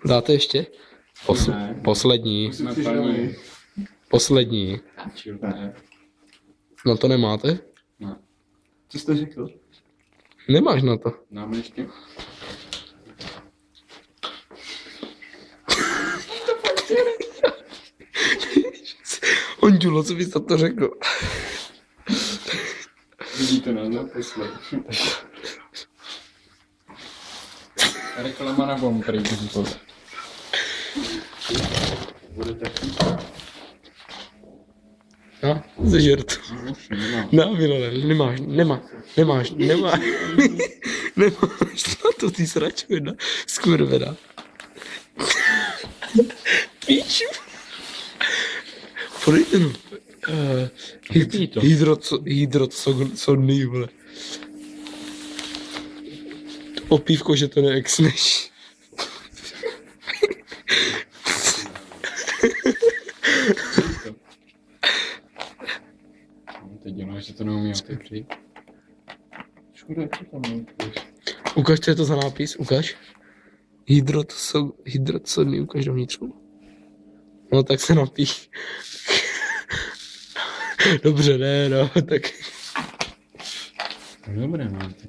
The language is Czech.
Dáte ještě? Ne. Poslední. Naplňuji. Poslední. Ne. Na to nemáte? Ne. Co jste řekl? Nemáš na to. Dáme ještě? Honďulo, co bys na to řekl? Vidíte nás naposled. Reklama na bomb, Budete No, zežer to. Už nemám. No, Milone, nemáš na to, ty sračovina, skurvena. Píču. Podejte no. Vypij to. Hydrotsonný, vole. Opívko, že to neexneš. Teď děláš, že to neumí otevřít. Škoda, jak to tam neumíš. Ukaž, co je to za nápis, ukaž. Hydrotsonný, ukaž dovnitřku. No tak se napij. Dobře, ne, no, tak. Dobré, máte.